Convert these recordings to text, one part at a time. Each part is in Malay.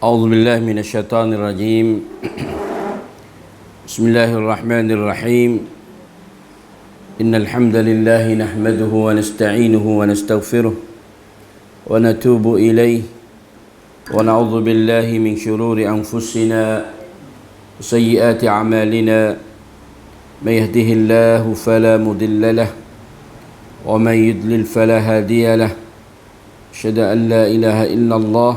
أعوذ بالله من الشيطان الرجيم. بسم الله الرحمن الرحيم. إن الحمد لله نحمده ونستعينه ونستغفره ونتوب إليه ونعوذ بالله من شرور أنفسنا وسيئات أعمالنا. من يهده الله فلا مضل له ومن يضلل فلا هادي له. أشهد أن لا إله إلا الله،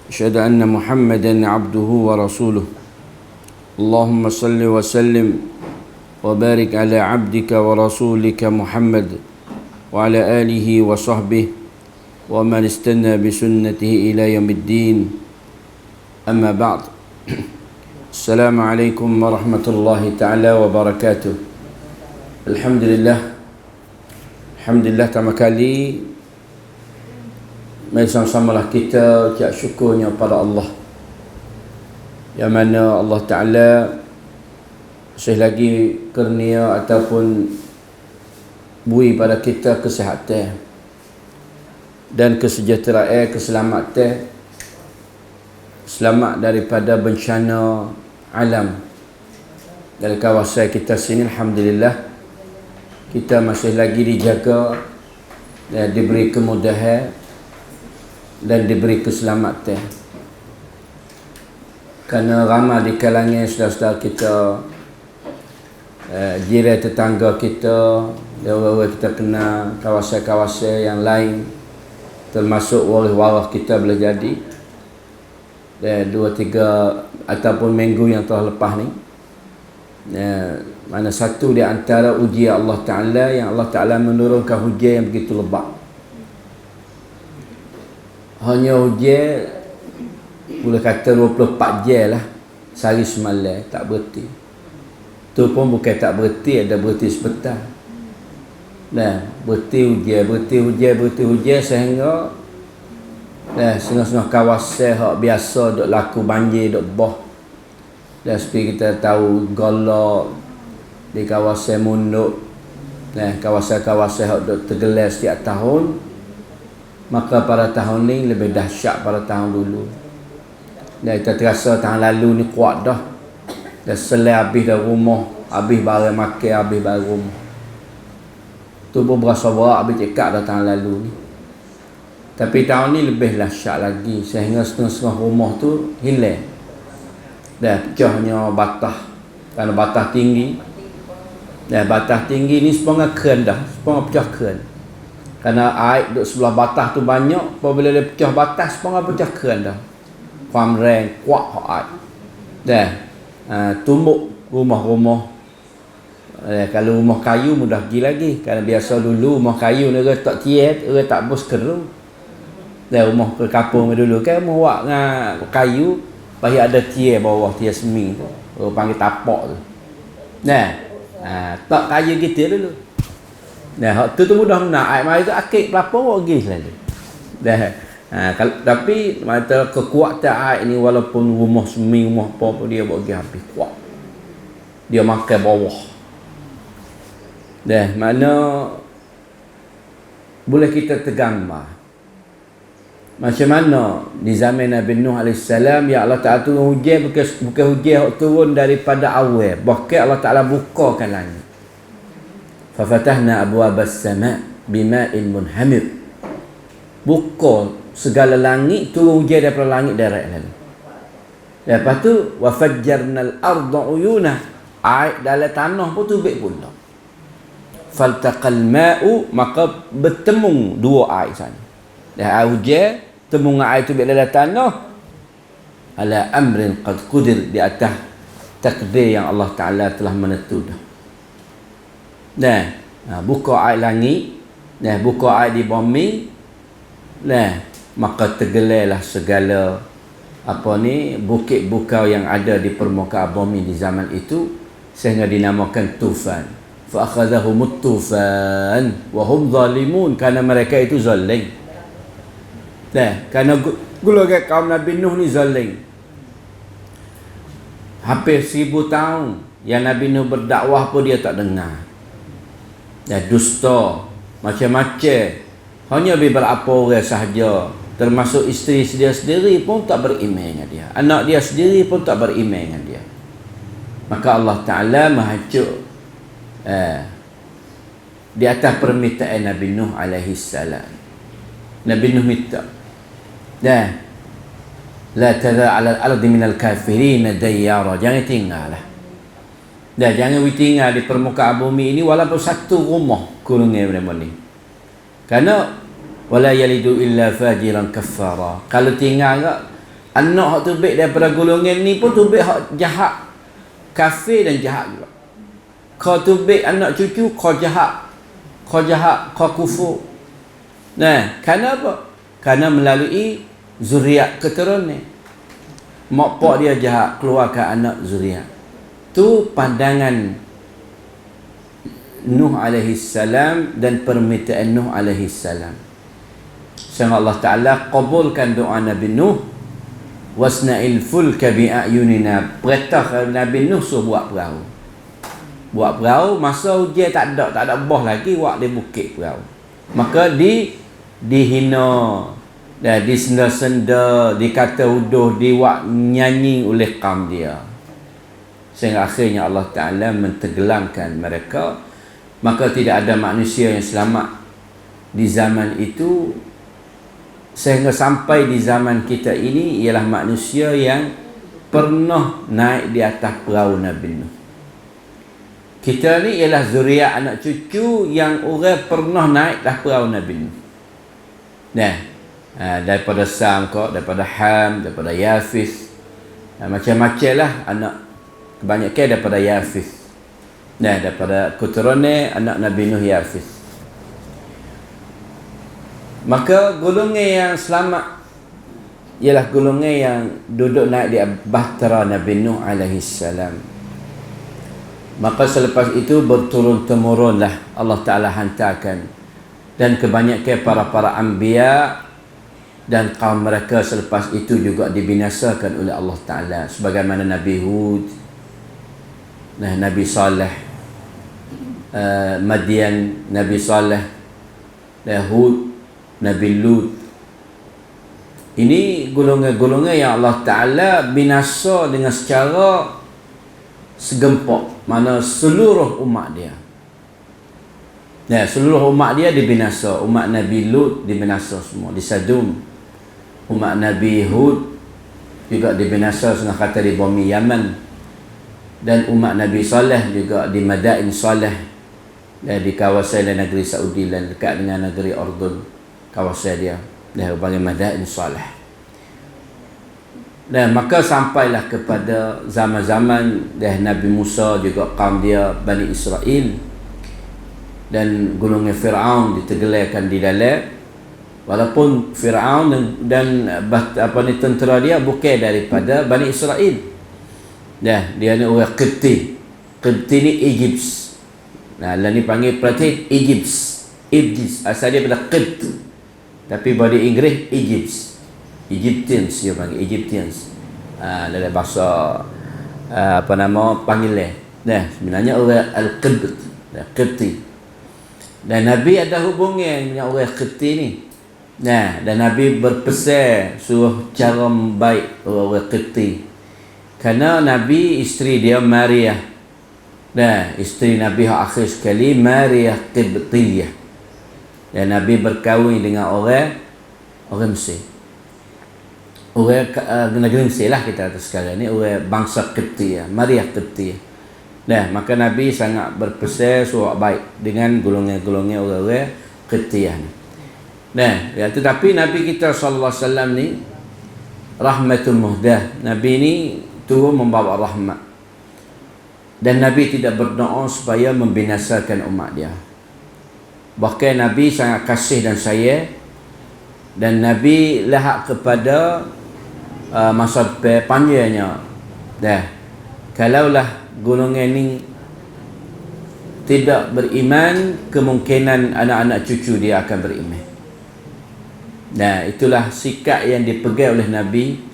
أشهد أن محمدا عبده ورسوله. اللهم صل وسلم وبارك على عبدك ورسولك محمد وعلى آله وصحبه ومن استنى بسنته إلى يوم الدين. أما بعد. السلام عليكم ورحمة الله تعالى وبركاته. Alhamdulillah, pertama kali mari sama-samalah kita ucap syukurnya pada Allah, yang mana Allah Ta'ala masih lagi kurnia ataupun beri pada kita kesihatan dan kesejahteraan, keselamatan, selamat daripada bencana alam dari kawasan kita sini. Alhamdulillah, kita masih lagi dijaga dan diberi kemudahan dan diberi keselamatan. Kerana ramai di kalangan saudara-saudara kita, jiran tetangga kita, orang-orang kita kenal, kawasan-kawasan yang lain, termasuk waris-waris kita boleh jadi, dan 2-3 ataupun minggu yang telah lepas ni, mana satu di antara ujian Allah Ta'ala, yang Allah Ta'ala menurunkan hujan yang begitu lebat. Hanya hujan boleh kata 24 jam lah, sehari semalam, tak berhenti. Tu pun bukan tak berhenti, ada berhenti sebentar. Berhenti hujan sehingga setengah-setengah kawasan hak biasa duk laku banjir, duk boh. Dan seperti kita tahu, golok di kawasan Munduk, kawasan-kawasan hak duk tergelar setiap tahun. Maka pada tahun ni lebih dahsyat pada tahun dulu. Dan kita terasa tahun lalu ni kuat dah. Dah selai habis dah rumah, habis barang makan, habis barang rumah. Tu pun berasa berat habis cekak dah tahun lalu ni. Tapi tahun ni lebih dahsyat lagi, sehingga setengah-setengah rumah tu hilang. Dah pecahnya batah, kerana batah tinggi. Batah tinggi ni sepengah keren dah, sepengah pecah keren. Kerana air duduk sebelah batah tu banyak, apabila dia pecah batah, sepengah pecah keren dah. Kuam reng, kuat air. Tumbuk rumah-rumah. Kalau rumah kayu mudah pergi lagi. Kerana biasa dulu rumah kayu ni orang tak tiet, orang tak bos keru. Rumah ke kampung dulu kan rumah wak dengan kayu, pasti ada tiet bawah, tiet semi tu. Orang panggil tapak tu. Tak kayu gitu dulu. Hak tu mudah nak air mari tu akik pelapor pergi selalu. Tapi mata kekuatan air ni, walaupun rumah semi, rumah apa dia bagi habis kuat. Dia makan bawah. Mana boleh kita tergambar macam mana di zaman Nabi Nuh AS, ya Allah Ta'ala turun hujan, bukan hujan turun daripada awal, bahkan Allah Ta'ala bukakan langit. Fafatahna abwabas sama' bima'in munhamir. Buka segala langit, turun hujan daripada langit direct lalu. Lepas tu wafajjarnal arda uyuna, air dalam tanah pun tubik pula. Faltaqal ma'u, maka bertemu dua air sana. Air hujan temu air tubik dalam tanah, ala amrin qad qudir, di atas takdir yang Allah Ta'ala telah menentukan. Buka air langit, buka air di bumi, maka tergelarlah segala bukit bukau yang ada di permukaan bumi di zaman itu, sehingga dinamakan tufan. Fa akhadhahumut tufan wa hum zalimun, kerana mereka itu zalim. Kerana golongan kaum Nabi Nuh ni zalim. Hampir 1000 tahun yang Nabi Nuh berdakwah pun dia tak dengar. Dusta macam-macam, hanya beberapa orang sahaja Termasuk isteri dia sendiri pun tak beriman dengan dia. Anak dia sendiri pun tak beriman dengan dia. Maka Allah Ta'ala mahacuk di atas permintaan Nabi Nuh alaihi salam. Nabi Nuh minta, la tadha 'ala al-ardi minal kafirin dayyara. Jangan tinggal lah. Jangan tinggal di permukaan bumi ini walaupun satu rumah kurungnya benda ni. Kerana wala yalidu illa fajiran kaffara. Kalau tinggal ke anak hak tubik daripada golongan ni pun tubik hak jahat, kafir dan jahat juga. Kau tubik anak cucu kau jahat, kau kufur. Kerana apa? Kerana melalui zuriat keturunan. Mak pak dia jahat, keluarkan anak zuriat. Tu pandangan Nuh alaihi salam dan permintaan Nuh alaihi salam. Sehingga Allah Ta'ala kabulkan doa Nabi Nuh, wasna'il fulka bi'ayunina. Perintah Nabi Nuh suruh buat perahu. Buat perahu, masa hujan tak ada bah lagi, buat di bukit perahu. Maka dihina, disenda-senda, dikata uduh, diwak nyanyi oleh kaum dia. Sehingga akhirnya Allah Ta'ala menteglamkan mereka. Maka tidak ada manusia yang selamat di zaman itu. Sehingga sampai di zaman kita ini ialah manusia yang pernah naik di atas perahu Nabi Nuh. Kita ni ialah zuriat anak cucu yang orang pernah naik dah perahu Nabi Nuh. Daripada Sam kok, daripada Ham, daripada Yafis, macam-macam lah anak. Kebanyakan daripada Yafis. Daripada keturunan anak Nabi Nuh Yafis. Maka golongan yang selamat ialah golongan yang duduk naik di bahtera Nabi Nuh alaihi salam. Maka selepas itu berturun-temurunlah Allah Ta'ala hantarkan, dan kebanyakan para anbiya dan kaum mereka selepas itu juga dibinasakan oleh Allah Ta'ala, sebagaimana Nabi Hud, Nabi Saleh, Madian, Nabi Saleh, Hud, Nabi Lut. Ini golongan-golongan yang Allah Ta'ala binasa dengan secara segempok, mana seluruh umat dia. Seluruh umat dia dibinasa. Umat Nabi Lut dibinasa semua di Sadum. Umat Nabi Hud juga dibinasa setengah kata di bumi Yaman. Dan umat Nabi Saleh juga di Madain Saleh, di kawasan negeri Saudi dan dekat dengan negeri Urdun, kawasan dia bagi Madain Saleh. Dan maka sampailah kepada zaman-zaman Nabi Musa juga kaum dia Bani Israel, dan golongan Fir'aun ditegelarkan di dalam, walaupun Fir'aun dan tentera dia bukan daripada Bani Israel. Dia ni orang Qibti. Qibti ni Egypt. Lah ni panggil perhati Egypt. Asal dia pada Qibt, tapi pada Inggeris Egyptians dia panggil Egyptians. Dalam bahasa panggilan. Sebenarnya orang Al-Qibt, Qibti. Dan Nabi ada hubungan dengan orang Qibti ni. Dan Nabi berpesan suruh cara baik orang Qibti. Kerana Nabi isteri dia Maria. Isteri Nabi akhir sekali Maria Qibtiyah. Dan Nabi berkahwin dengan orang Mesir. Orang negeri Mesir lah kita kata sekarang ni, orang bangsa Qibtiyah, Maria Qibtiyah. Maka Nabi sangat berpesan suruh baik dengan golongan-golongan orang-orang Qibtiyah ni. Tetapi Nabi kita sallallahu alaihi wasallam ni rahmatul muhdah. Nabi ni turun membawa rahmat. Dan Nabi tidak berdoa supaya membinasakan umat dia. Bahkan Nabi sangat kasih dan sayang, dan Nabi lahak kepada masa depan panjangnya. Kalaulah golongan ni tidak beriman, kemungkinan anak-anak cucu dia akan beriman. Itulah sikap yang dipegang oleh Nabi.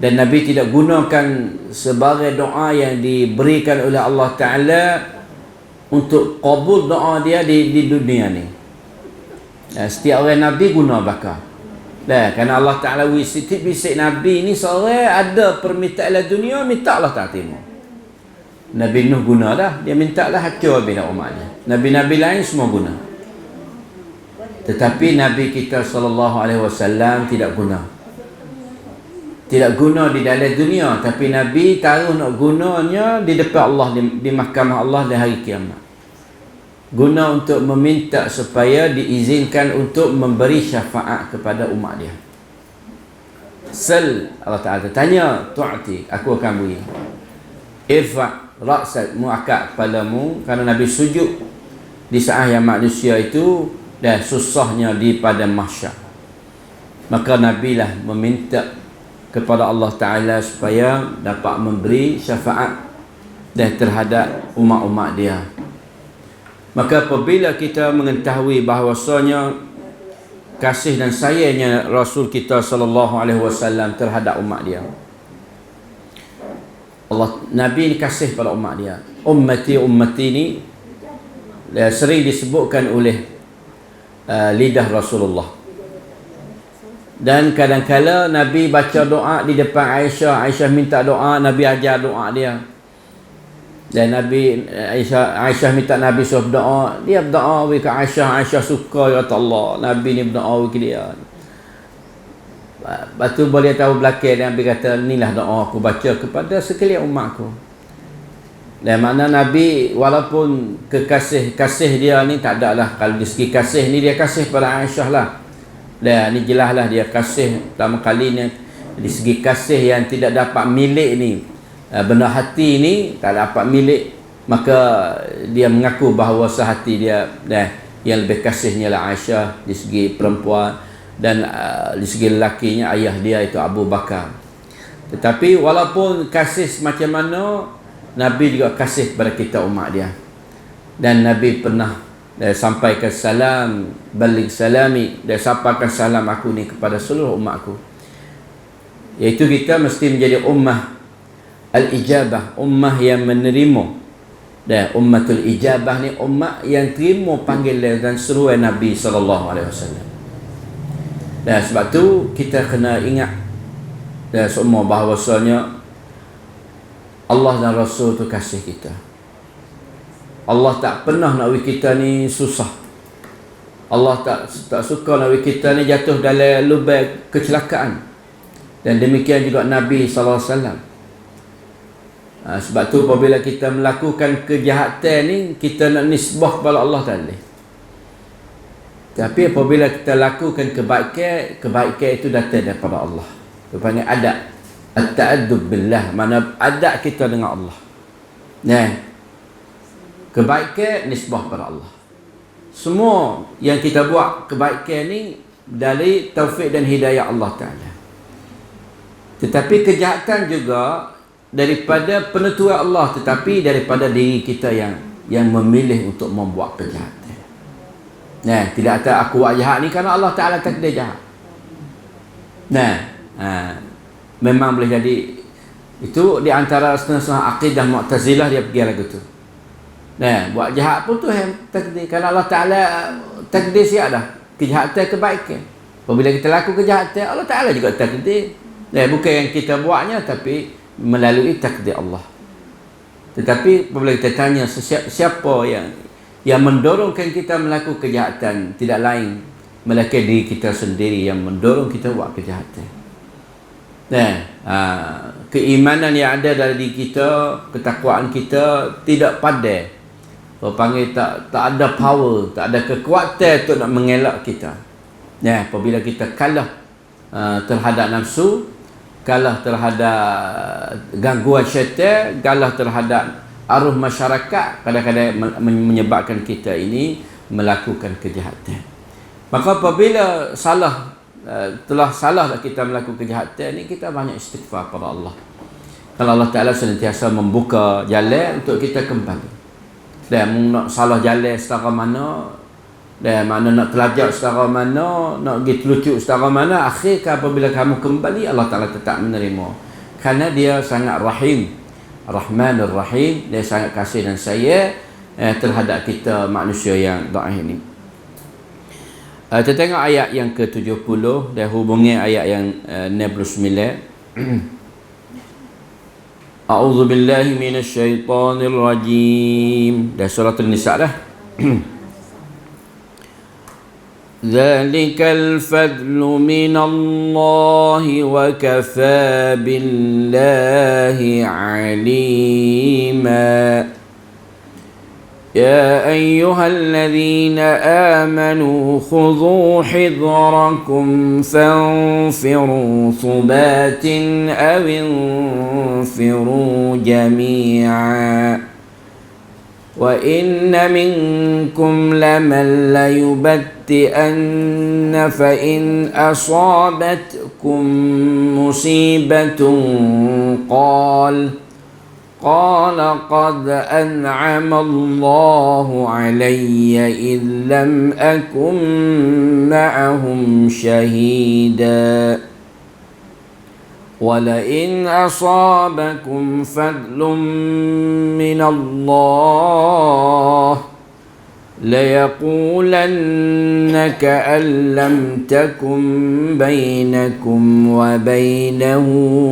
Dan Nabi tidak gunakan sebagai doa yang diberikan oleh Allah Ta'ala untuk kabul doa dia di dunia ni. Setiap orang Nabi guna bakar. Kerana Allah Ta'ala bisik Nabi ni seorang ada permintaan lah dunia, minta Allah tak terima. Nabi Nuh guna dah, dia minta lah hancur bila umat dia. Nabi-Nabi lain semua guna. Tetapi Nabi kita SAW tidak guna. Tidak guna di dalam dunia, tapi Nabi taruh nak gunanya di depan Allah, di mahkamah Allah di hari kiamat. Guna untuk meminta supaya diizinkan untuk memberi syafaat kepada umat dia. Sal, Allah Ta'ala tanya, tu'ti, aku akan beri. Irfa' ra'sak, mu'akak kepalamu, kerana Nabi sujud di saat yang manusia itu dah susahnya di padang mahsyar. Maka Nabi lah meminta kepada Allah Ta'ala supaya dapat memberi syafaat dah terhadap umat-umat dia. Maka apabila kita mengetahui bahawasanya kasih dan sayangnya Rasul kita SAW terhadap umat dia, Nabi ni kasih pada umat dia. Ummati ni sering disebutkan oleh lidah Rasulullah. Dan kadang-kala Nabi baca doa di depan Aisyah, Aisyah minta doa, Nabi ajar doa dia. Dan Aisyah minta Nabi suruh berdoa, dia berdoa ke Aisyah, Aisyah suka, ya Allah, Nabi ni berdoa ke dia. Lepas tu boleh tahu belakang, Nabi kata, inilah doa aku baca kepada sekalian umatku. Dan makna Nabi walaupun kasih dia ni tak ada lah. Kalau dari segi kasih ni dia kasih pada Aisyah lah. Dan ni jelas lah dia kasih pertama kali ni. Dari segi kasih yang tidak dapat milik ni, benda hati ni tak dapat milik, maka dia mengaku bahawa sehati dia yang lebih kasihnya lah Aisyah di segi perempuan, dan di segi lelakinya ayah dia itu Abu Bakar. Tetapi walaupun kasih macam mana, Nabi juga kasih kepada kita umat dia. Dan Nabi pernah sampaikan salam, balik salami, dan sampaikan salam aku ni kepada seluruh umatku. Iaitu kita mesti menjadi ummah al-ijabah, ummah yang menerima. Dan ummatul ijabah ni ummah yang terima panggilan dan seruan Nabi SAW. Dan sebab tu kita kena ingat dan semua bahawasanya Allah dan Rasul tu kasih kita. Allah tak pernah nak bagi kita ni susah. Allah tak suka nak bagi kita ni jatuh dalam lubang kecelakaan. Dan demikian juga Nabi SAW. Sebab tu apabila kita melakukan kejahatan ni, kita nak nisbah kepada Allah Ta'ala. Tapi apabila kita lakukan kebaikan itu datang daripada Allah. Itu panggil adab. At-ta'addub billah, mana adab kita dengan Allah. Kebaikan nisbah kepada Allah. Semua yang kita buat kebaikan ni dari taufik dan hidayah Allah Ta'ala. Tetapi kejahatan juga daripada penentuan Allah, tetapi daripada diri kita yang memilih untuk membuat kejahatan. Tidak ada aku buat jahat ni kerana Allah Ta'ala takdir jahat. Memang boleh jadi. Itu di antara setengah-setengah akidah Mu'tazilah, dia pergi lagu tu. Buat jahat pun tu yang takdir, kerana Allah Ta'ala takdir siap dah kejahatan kebaikan. Apabila kita laku kejahatan, Allah Ta'ala juga takdir. Bukan yang kita buatnya, tapi melalui takdir Allah. Tetapi apabila kita tanya siapa yang mendorongkan kita melakukan kejahatan, tidak lain melainkan diri kita sendiri yang mendorong kita buat kejahatan. Keimanan yang ada dalam diri kita, ketakwaan kita tidak padai. Orang panggil tak ada power, tak ada kekuatan untuk nak mengelak kita. Apabila kita kalah terhadap nafsu, kalah terhadap gangguan syaitan, kalah terhadap arus masyarakat, kadang-kadang menyebabkan kita ini melakukan kejahatan. Maka apabila telah salah kita melakukan kejahatan ni, kita banyak istighfar kepada Allah. Kalau Allah Ta'ala senantiasa membuka jalan untuk kita kembali. Dan nak salah jalan setara mana, dan mana nak telajak setara mana, nak pergi telucuk setara mana, akhirnya apabila kamu kembali, Allah Ta'ala tetap menerima. Kerana dia sangat rahim, Rahmanur Rahim. Dia sangat kasih dan sayang terhadap kita manusia yang dhaif ini. Kita tengok ayat yang ke-70 dan hubungi ayat yang 69. A'udzu billahi minasyaitonir rajim. Dah surah An-Nisa dah. Dzalikal fadlu minallahi wa kafa billahi alima. يا أيها الذين آمنوا خذوا حذركم فانفروا ثبات أو انفروا جميعا وإن منكم لمن ليبتئن فإن أصابتكم مصيبة قال قد أنعم الله علي إذ لم أكن معهم شهيدا ولئن أصابكم فضل من الله ليقولن كأن لم تكن بينكم وبينه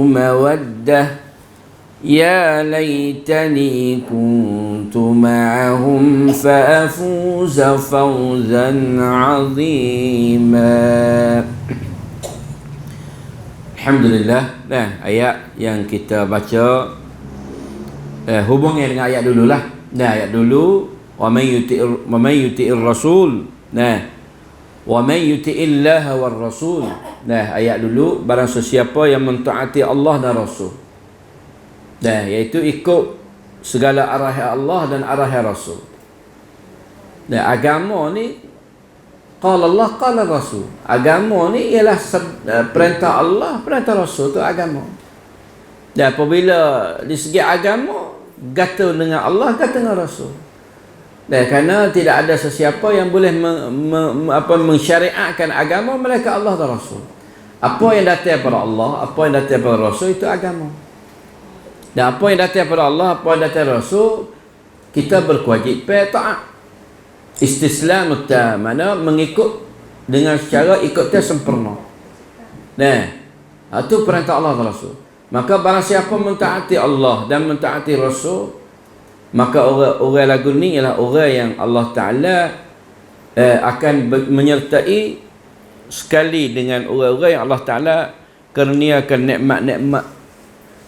مودة يا ليتني كنت معهم فأفوز فوزا عظيما. Alhamdulillah. Nah, ayat yang kita baca hubungnya dengan ayat dululah. Nah, ayat dulu wa may yuti'ir rasul. Nah, wa may yuti'illaha war rasul. Nah, ayat dulu barang sesiapa yang mentaati Allah dan Rasul. Nah, iaitu ikut segala arahan Allah dan arahan Rasul. Dan agama ni qala Allah qala Rasul. Agama ni ialah perintah Allah, perintah Rasul, tu agama. Dan apabila di segi agama gata dengan Allah, gata dengan Rasul. Dan kerana tidak ada sesiapa yang boleh mensyariatkan agama mereka Allah dan Rasul. Apa yang datang daripada Allah, apa yang datang daripada Rasul, itu agama. Dan apa yang datang daripada Allah, apa yang datang daripada Rasul, kita berkewajipan taat. Istislam tam, mana mengikut dengan secara ikutnya sempurna. Nah, itu perintah Allah dan Rasul. Maka barang siapa mentaati Allah dan mentaati Rasul, maka orang lagu ni ialah orang yang Allah Ta'ala akan menyertai sekali dengan orang-orang yang Allah Ta'ala kurniakan nikmat-nikmat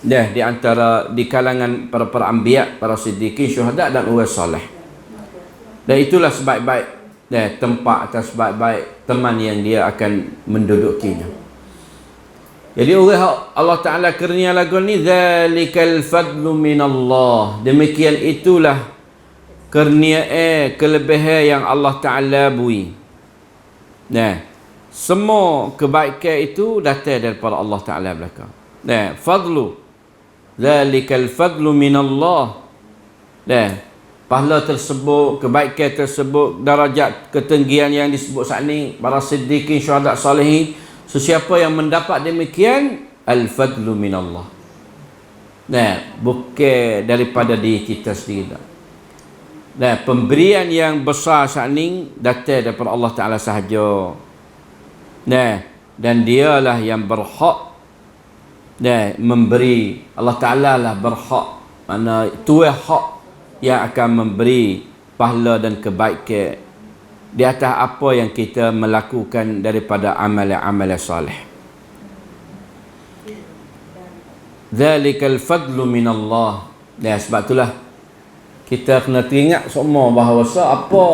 di antara di kalangan para anbiya, para siddiqin, syuhada dan orang soleh. Dan itulah sebaik-baik tempat atau sebaik-baik teman yang dia akan mendudukinya. Jadi orang Allah Ta'ala kurnia lagu ni, zalikal fadlu minallah. Demikian itulah kurnia kelebihan yang Allah Ta'ala bui. Nah, semua kebaikan itu datang daripada Allah Ta'ala belaka. Nah, fadlu, zalikal fadlu minallah. Nah, pahala tersebut, kebaikan tersebut, darajat ketinggian yang disebut saat ini, para siddiqin, syuhada, salihin, sesiapa yang mendapat demikian, al-fadlu minallah. Nah, bukan daripada diri kita sendiri. Nah, pemberian yang besar saat ini datang daripada Allah Ta'ala sahaja. Nah, dan dialah yang berhak memberi. Allah Ta'ala lah berhak, mana tuan hak yang akan memberi pahala dan kebaikan di atas apa yang kita melakukan daripada amalan-amalan soleh. Zalikal fadlu minallah. Dan sebab itulah kita kena teringat semua bahawa apa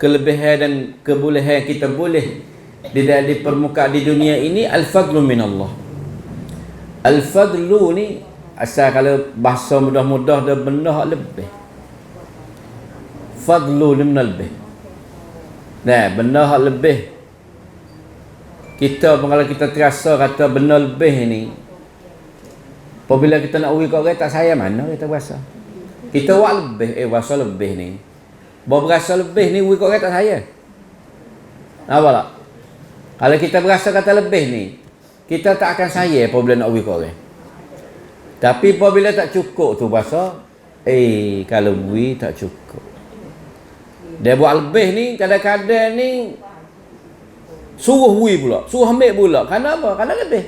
kelebihan dan kebolehan kita boleh di permukaan di dunia ini, al-fadlu minallah. Al-fadlu ni asal kalau bahasa mudah-mudah dia benda hak lebih. Fadlu ni benda lebih. Nah, benda hak lebih. Kita pun kalau kita terasa kata benda lebih ni, apabila kita nak uji kat orang tak sayang, mana kita berasa? Kita buat lebih, berasa lebih ni. Bawa berasa lebih ni uji kat orang tak sayang. Nampak tak? Kalau kita berasa kata lebih ni, kita tak akan sayang apabila nak uji kat orang. Tapi apabila tak cukup tu bahasa, kalau bui tak cukup. Dia buat lebih ni, kadang-kadang ni Suruh bui pula, suruh ambil pula. Kerana apa? Kerana lebih.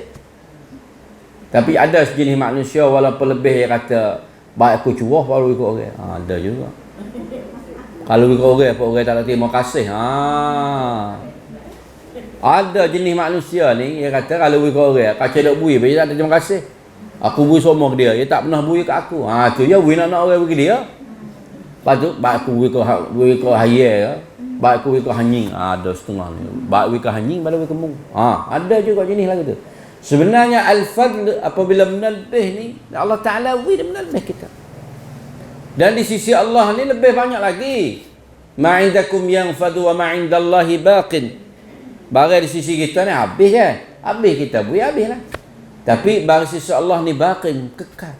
Tapi ada sejenis manusia walaupun lebih dia kata baik aku curah baru ikut orang. Ada juga. Kalau ikut orang apa orang tak nak terima kasih. Ada jenis manusia ni dia kata kalau ikut orang kacau dak bui dia tak ada terima kasih. Aku bui semua ke dia, dia tak pernah bui ke aku. Tu je bui nak orang bagi dia. Lepas tu baik aku bui ke hayal, baik aku ikut hanying. Ada setengah ni. Baik ikut hanying baru ikut mung. Ada juga jenis lagu tu. Sebenarnya al-fadl apabila menalbih ni Allah Taala beri menalbih kita. Dan di sisi Allah ni lebih banyak lagi. Ma indakum yanfadu wa ma indallahi baqin. Barang di sisi kita ni habis kan? Habis kita beri habislah. Tapi barang sisi Allah ni baqin, kekal.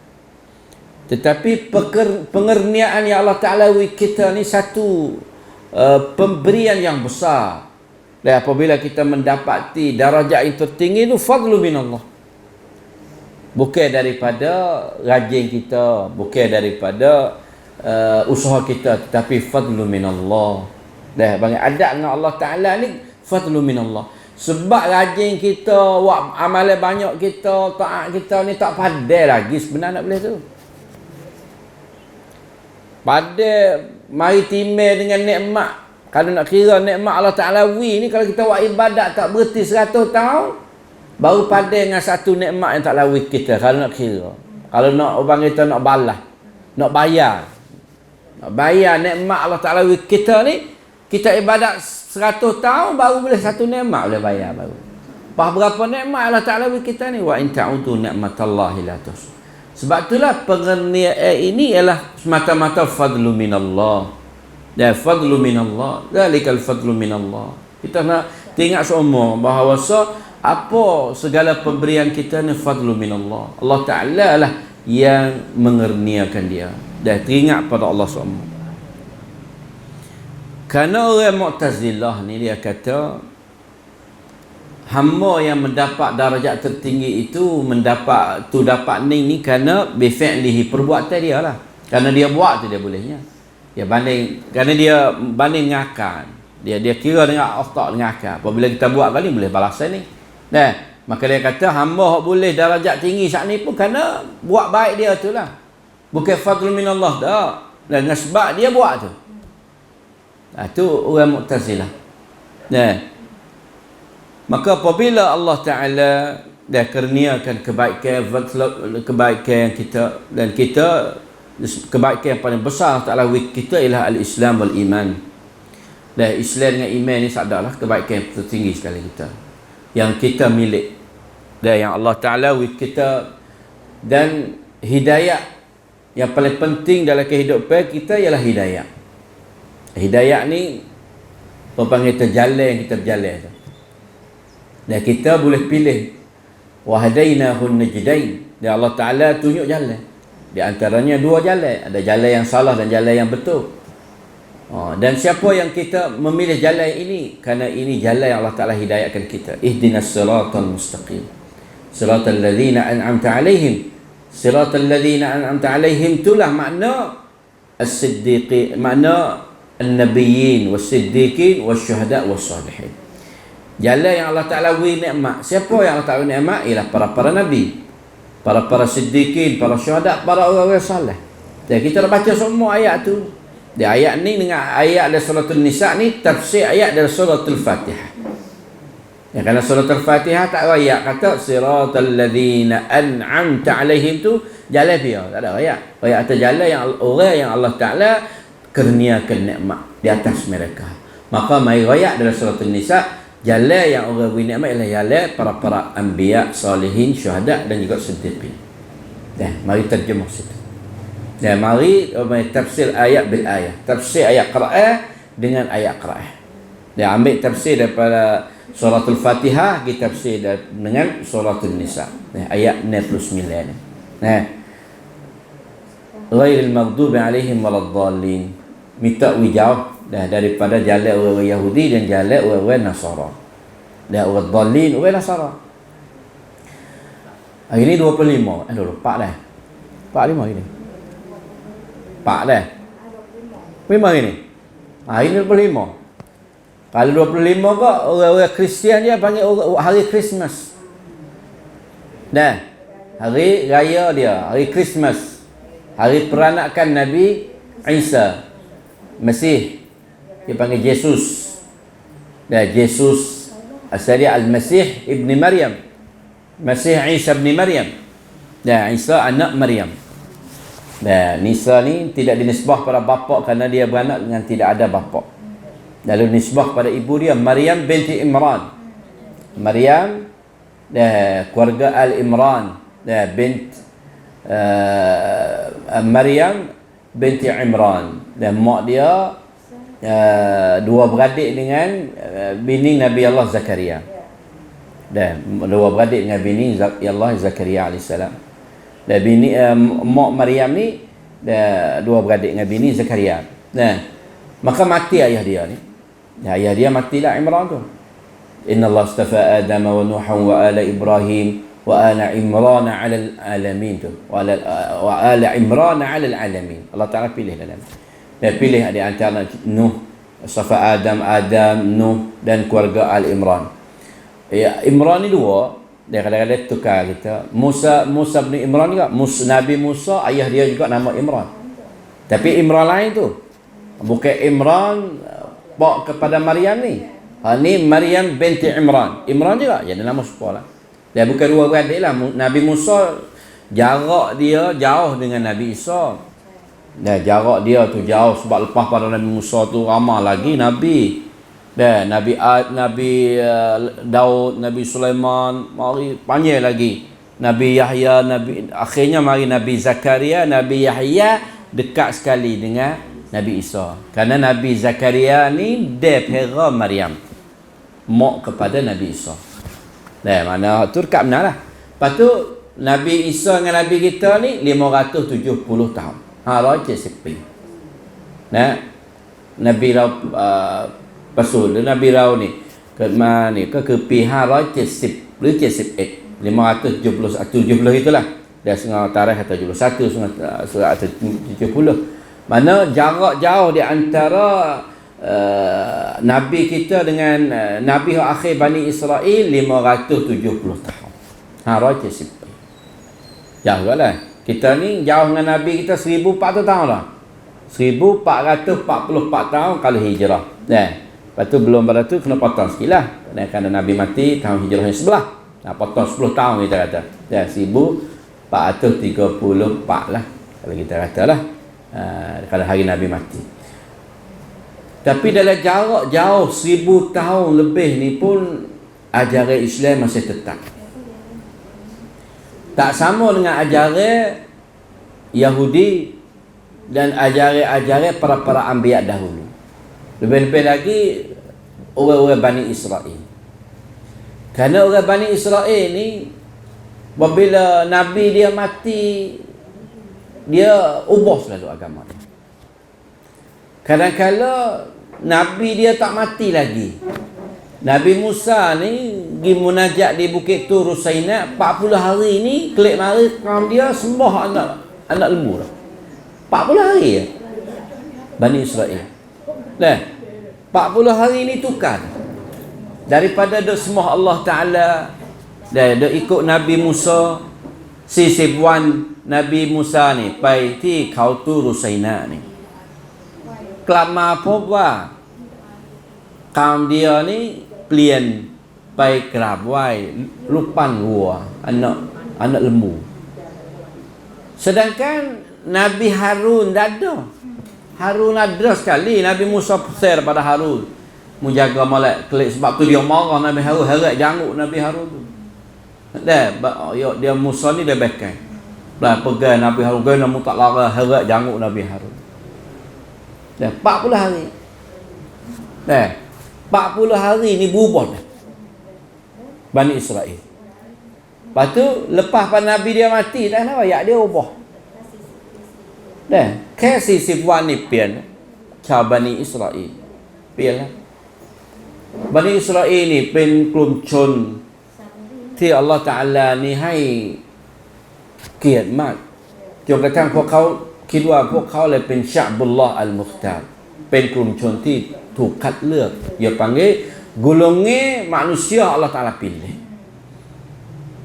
Tetapi pengerniaan yang Allah Taala beri kita ni satu pemberian yang besar. Dan apabila kita mendapati darajat yang tertinggi itu fadlu minallah. Bukan daripada rajin kita, bukan daripada usaha kita, tetapi fadlu minallah. Dah bagi adab dengan Allah Taala ni fadlu minallah. Sebab rajin kita, amalan banyak kita, taat kita ni tak pandai lagi sebenarnya nak boleh tu. Pada mari timbang dengan nikmat. Kalau nak kira nikmat Allah Ta'ala ni, kalau kita buat ibadat tak berhenti 100 tahun, baru pada dengan satu nikmat yang tak lawi kita, kalau nak kira. Kalau nak orang kita nak balas, nak bayar. Nak bayar nikmat Allah Ta'ala kita ni, kita ibadat 100 tahun, baru boleh satu nikmat boleh bayar baru. Lepas berapa nikmat Allah Ta'ala kita ni? Wa in ta'udu ni'matallahi la tuhsuha. Sebab itulah pengerniaan ini ialah semata-mata fadlu minallah. Dan fadlu minallah, zalikal fadlu minallah. Kita nak tengok semua bahawa apa segala pemberian kita ni fadlu minallah. Allah Ta'ala lah yang mengerniakan dia. Dan teringat pada Allah semua. Kerana orang Mu'tazilah ni dia kata hamba yang mendapat darajat tertinggi itu dapat ni kerana bifi'lihi, perbuatan dia lah. Kerana dia buat tu dia bolehnya. Dia banding, kerana dia banding dengan akal. Dia kira dengan otak dengan akal. Apabila kita buat kali boleh balasan ni. Nah, maka dia kata hamba boleh darajat tinggi saat ni pun kerana buat baik dia tu lah. Bukan fadlu minallah dah. Dan dengan sebab dia buat tu. Tu orang Mu'tazilah. Nah, maka apabila Allah Ta'ala dah kurniakan kebaikan kita, dan kita kebaikan yang paling besar Allah Ta'ala kita ialah al-Islam wal iman. Dan Islam dengan iman ni sadalah kebaikan yang tertinggi sekali kita, yang kita milik, dan yang Allah Ta'ala kita. Dan hidayah yang paling penting dalam kehidupan kita ialah hidayah. Hidayah ni panggil kita jalan yang kita berjalan tu. Dan kita boleh pilih wa hadainahun najdain. Dan Allah Ta'ala tunjuk jalan. Di antaranya dua jalan. Ada jalan yang salah dan jalan yang betul. Dan siapa yang kita memilih jalan ini? Kerana ini jalan yang Allah Ta'ala hidayahkan kita. Ihdinas siratal mustaqim. Siratal ladzina an'amta alaihim. Siratal ladzina an'amta alaihim itulah makna as-siddiqin, makna an-nabiyyin was-siddiqin was-syuhada was-salihin. Jalan yang Allah Ta'ala beri nikmat. Siapa yang Allah Ta'ala beri nikmat? Ialah para nabi, para siddiqin, para syuhada, para orang-orang salih. Dan kita dah baca semua ayat tu. Di ayat ni dengan ayat dari suratul Nisa ni tafsir ayat dari suratul Fatihah. Ya, kerana suratul Fatihah tak ayat kata siratal ladzina an'amta alaihim tu jalan dia, tak ada ayat. Ayat atas jalan yang orang yang Allah Ta'ala kurniakan nikmat di atas mereka. Maka mai ayat dari suratul Nisa, jalan yang orang beri nikmat ialah jalan para anbiya, salihin, syuhada dan juga siddiqin. Dan mari terjemah situ. Dan mari tafsir ayat bil ayat. Tafsir ayat Quran dengan ayat Quran. Dan ambil tafsir daripada suratul Fatihah, kita tafsir dengan suratul Nisa. Ayat 69 ni. Ghairil maghdubi alaihim waladdallin. Minta wijau dah daripada jalan orang Yahudi dan jalan orang Nasara. Dan orang dhalin, orang Nasara. Hari ni 25. 4 dah. 45 hari ni. 4 dah. 5 hari ni. Hari ni 25. Kalau 25 kok orang-orang Kristian dia panggil hari Christmas. Dah. Hari raya dia, hari Christmas. Hari peranakan Nabi Isa Masih. Dia panggil Jesus. Dah, Jesus asal dia Al-Masih ibni Maryam. Masih Isa ibni Maryam. Dah, Isa anak Maryam. Dah, Nisa ni tidak dinisbah pada bapa kerana dia beranak dengan tidak ada bapa. Lalu nisbah pada ibu dia Maryam binti Imran. Maryam keluarga Al-Imran, bint Maryam binti Imran. Dan mak dia dua beradik dengan bini Nabi Allah Zakaria. Dan dua beradik dengan bini Allah Zakaria alaihissalam. Dan bini mak Maryam ni dua beradik dengan bini Zakaria. Maka mati ayah dia ni. Ayah dia matilah Imran tu. Inna Allah astafa Adam wa Nuhan wa ala Ibrahim wa ala Imran ala alamin tu. Wa ala Imran ala alamin. Allah Ta'ala pilih dalam. Dia pilih di antara Nuh, astafa Adam, Nuh dan keluarga Al-Imran. Ya, Imran ni dua. Dia kadang-kadang tukar kita. Musa bin Imran juga. Nabi Musa, ayah dia juga nama Imran. Tapi Imran lain tu. Bukan Imran pak kepada Maryam ni. Ni Maryam binti Imran. Imran juga jadi nama sepupu lah. Dia bukan dua beradik lah. Nabi Musa jarak dia jauh dengan Nabi Isa. Jarak dia tu jauh sebab lepas pada Nabi Musa tu ramai lagi Nabi. Nabi Daud, Nabi Sulaiman, mari panjang lagi. Nabi Yahya, akhirnya mari Nabi Zakaria, Nabi Yahya dekat sekali dengan Nabi Isa. Kerana Nabi Zakaria ni dia pera Maryam, mak kepada Nabi Isa. Mana tu dekat benar lah. Lepas tu Nabi Isa dengan Nabi kita ni 570 tahun. Raya sepi. Nabi Rau Pasul Nabi Rau ni ke pihak raya 70 570 itulah. Dia setengah tarikh kata 71, setengah 70. Mana jarak jauh di antara Nabi kita dengan Nabi akhir Bani Israel 570 tahun. Raya sepi. Jauh lah. Kita ni jauh dengan Nabi kita 1400 tahun lah. 1444 tahun kalau hijrah. Lepas tu belum pada tu kena potong sikit lah. Kerana Nabi mati tahun hijrah yang sebelah. Potong 10 tahun kita kata. 1434 lah. Kalau kita kata lah. Kalau hari Nabi mati. Tapi dalam jarak jauh 1000 tahun lebih ni pun ajaran Islam masih tetap. Tak sama dengan ajaran Yahudi dan ajaran para anbiya dahulu. Lebih-lebih lagi orang-orang Bani Israel. Kerana orang Bani Israel ni apabila Nabi dia mati, dia ubah selalu agama dia. Kadang-kadang Nabi dia tak mati lagi. Nabi Musa ni pergi munajat di Bukit Tur Saina 40 hari ni kelik mari kaum dia sembah anak lembu dah. 40 hari ya. Bani Israel. 40 hari ni tukar. Daripada dok sembah Allah Taala dan dok ikut Nabi Musa, sisibuan Nabi Musa ni pai ti kau Tur Saina ni. Kelama apa kaum dia ni plian pai kerap wai lupan gua anak lembu. Sedangkan Nabi Harun tak ada. Harun ada sekali. Nabi Musa peser pada Harun menjaga malak kelik. Sebab tu dia marah Nabi Harun, heret janguk Nabi Harun tu. Dia Musa ni dia bekai. Pegang Nabi Harun, kena mu tak lara heret janguk Nabi Harun. 40 hari. 40 hari ni berubah dah Bani Israel. Lepas tu lepas pada Nabi dia mati dah nak ayat dia ubah. Kasih sifwan ni pian ca Bani Israel. Pian lah. Bani Israel ni pen kelum chun ti Allah Taala niให้เกียรติมากจนกระทั่งพวกเขาคิดว่าพวกเขาเลยเป็นชะบุลลอฮ์อัลมุคตาร์เป็นกลุ่มชนที่ถ tu kad ลือก dia panggil golongan manusia Allah Ta'ala pilih.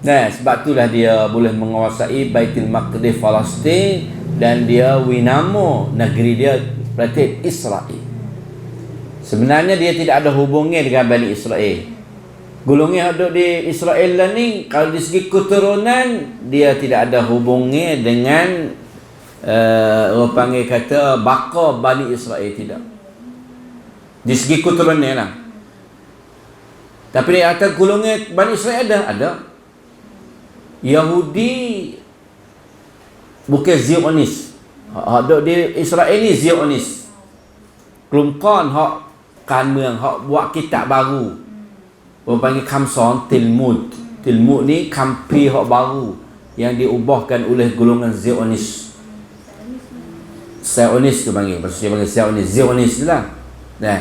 Nah, sebab itulah dia boleh menguasai Baitul Maqdis Palestin dan dia winamo negeri dia berarti Israel. Sebenarnya dia tidak ada hubungan dengan Bani Israel. Golongan yang ada di Israel lah ni, kalau di segi keturunan dia tidak ada hubungan dengan orang panggil kata baka Bani Israel, tidak. Di segi keturunan lah. Tapi dia kata golongan Bani Israel ada. Yahudi bukan Zionis. Ada di Israel ni Zionis. Kelompok hak kan มือง hak buat kitab baru. Orang panggil Khamson Talmud. Talmud ni kampir hak baru yang diubahkan oleh golongan Zionis. Zionis tu panggil. Maksudnya panggil Zionis. Zionis lah. Nah,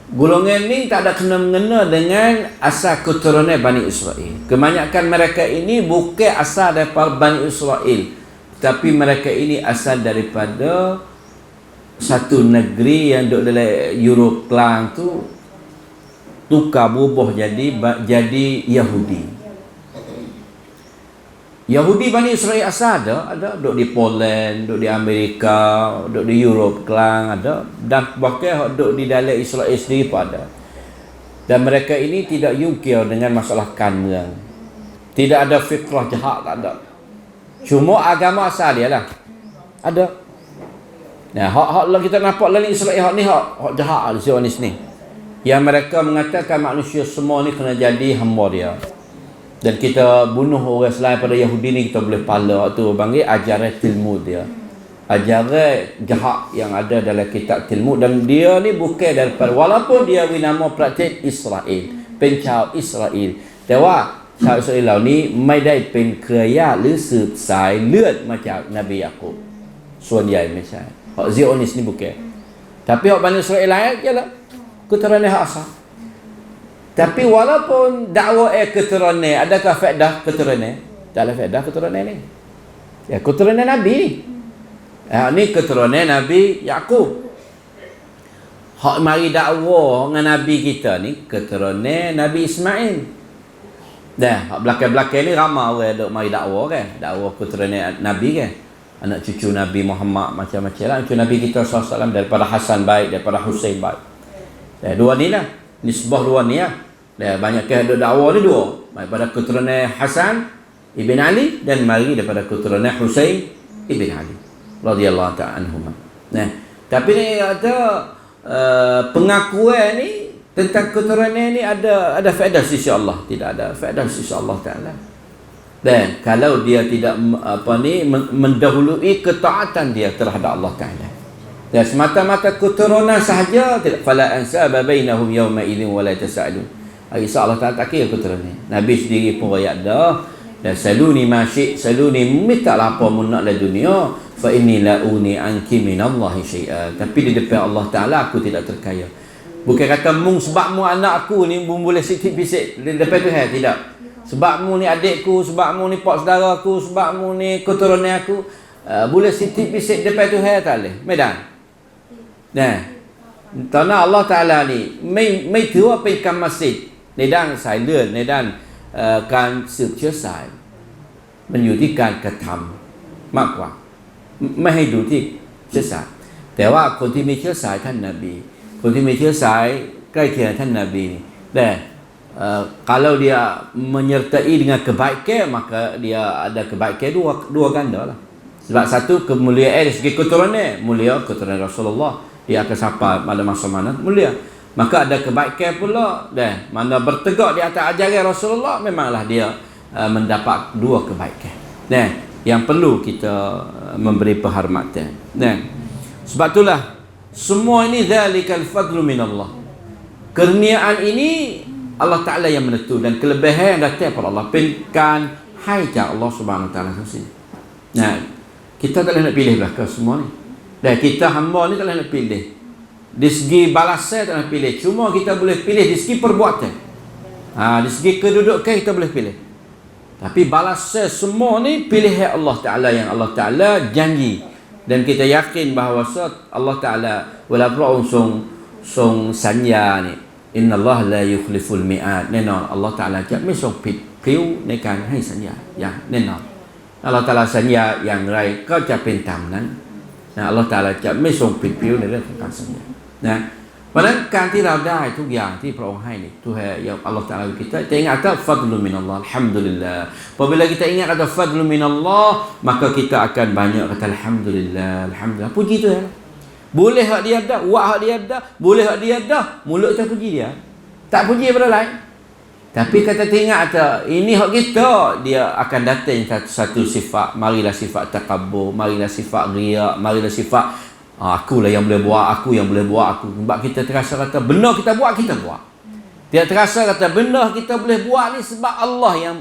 golongan ni tak ada kena-mengena dengan asal keturunan Bani Israel. Kebanyakan mereka ini bukan asal daripada Bani Israel, tapi mereka ini asal daripada satu negeri yang duduk dalam Europe Klang tu, tukar berubah jadi Yahudi. Yahudi Bani Israel asal ada duduk di Poland, duduk di Amerika, duduk di Europe Klang ada, dan bahkan duduk di dalam Israel sendiri pun ada. Dan mereka ini tidak yukir dengan masalah kan-มือง. Tidak ada fitrah jahat, tak ada. Cuma agama asal dia lah ada. Nah, hak kita nampak dalam Israel hak ni hak jahat Zionis ni. Yang mereka mengatakan manusia semua ni kena jadi hamba dia. Dan kita bunuh orang selain pada Yahudi ni kita boleh pala. Tu panggil ajaran Talmud dia. Ajaran jahat yang ada dalam kitab Talmud. Dan dia ni bukan daripada, walaupun dia winama praktik Israel, pencau Israel. Tapi ชาวอิสราเอลเหล่านี้ไม่ได้เป็นเครือญาติหรือสืบสายเลือดมาจากนบียะกูบส่วนใหญ่ไม่ใช่เพราะ Zionis ni bukan. Tapi hak Bani Israel lain jelah keturunan hak asal. Tapi walaupun dakwah keturunan, adakah faedah keturunan? Tak ada faedah keturunan ni. Ya, keturunan Nabi ni. Ni keturunan Nabi Yaqub. Hak mari dakwah dengan Nabi kita ni keturunan Nabi Ismail. Dah, hak belakang-belakang ni ramai orang duk mari dakwah kan. Dakwah keturunan Nabi kan. Anak cucu Nabi Muhammad macam-macam lah. Cucu Nabi kita SAW daripada Hasan baik, daripada Husain baik. Dua ni lah. Nisbah dua ni lah. Banyak ke ada dakwah ni dua. Daripada keturunan Hasan Ibn Ali dan mari daripada keturunan Husain Ibn Ali radhiyallahu ta'ala anhuma. Nah, tapi ni ada pengakuan ni tentang keturunan ni ada faedah sisi Allah, tidak ada faedah sisi Allah Taala. Dan kalau dia tidak mendahului ketaatan dia terhadap Allah Taala. Dan semata-mata keturunan sahaja tidak, fala ansaba bainahum yawma idzin wala tasalun. Isa Allah Taala tak kira keturunan. Nabi sendiri pun ayat dah. Dan saluni ma syi', saluni mintalah apa mun nak dalam dunia, fa inni la uni anki minallahi syai'a. Tapi di depan Allah Taala aku tidak terkaya. Bukan kata mung sebab mu anak aku ni mu boleh sikit bisik di depan Tuhan, tidak. Sebab mu ni adikku, sebab mu ni pak saudara aku, sebab mu ni keturunan aku, boleh sikit bisik depan Tuhan tak boleh. Medan. Nah. Tanah Allah Taala niไม่ถือว่าเป็นกรรมสิทธิ์ในด้านสายเลือดในด้านการสืบเชื้อสายมันอยู่ที่การกระทำมากกว่าไม่ให้ดูที่เชื้อสายแต่ว่าคนที่มีเชื้อสายท่านนบีคนที่มีเชื้อสายใกล้เคียงท่านนบีdan kalau dia menyertai dengan kebaikan maka dia ada kebaikan dua ganda lah. Sebab satu kemuliaan dari segi keturunan, mulia keturunan Rasulullah, dia akan sampai pada masa mana mulia. Maka ada kebaikan pula dan mana bertegak di atas ajaran Rasulullah, memanglah dia mendapat dua kebaikan. Dan yang perlu kita memberi penghormatan. Dan sebab itulah semua ini zalikal fadlu minallah. Kurniaan ini Allah Ta'ala yang menentu dan kelebihan yang datang daripada Allah, penkan haiจาก Allah Subhanahu Wa Ta'ala sendiri. Nah, kita tak boleh nak pilih belaka semua ni. Dan kita hamba ni tak boleh nak pilih. Di segi balasan tak boleh pilih. Cuma kita boleh pilih di segi perbuatan. Di segi kedudukan kita boleh pilih. Tapi balasan semua ni pilihan Allah Ta'ala yang Allah Ta'ala janji. Dan kita yakin bahawa Allah Ta'ala walaupun song sanya ni inna Allah la yukhliful mi'ad แน่นอนอัลลอฮ์ตะอาลาจะไม่ทรงผิดพลิ้วในการให้สัญญาอย่างแน่นอนอัลลอฮ์ตะอาลาสัญญาอย่างไรก็จะเป็นตามนั้นนะอัลลอฮ์ตะอาลาจะไม่ทรงผิดพลิ้วในเรื่องของการสัญญานะเพราะฉะนั้นการที่เราได้ทุกอย่างที่พระองค์ให้นี่Tuhan yang Allah Taala kita ingat ada fadlu minallah alhamdulillah. Apabila kita ingat ada fadlu minallah, maka kita akan banyak kata alhamdulillah, alhamdulillah. Puji Tuhan. Boleh hak dia ada, buat hak dia ada, boleh hak dia ada, mulut kita puji dia. Tak puji pada lain. Tapi kata ingat ada ini hak kita, dia akan datang satu sifat, marilah sifat takabbur, marilah sifat riya, marilah sifat akulah yang boleh buat, aku yang boleh buat, aku. Sebab kita terasa kata benar kita buat, kita buat. Dia terasa kata benar kita boleh buat ni sebab Allah yang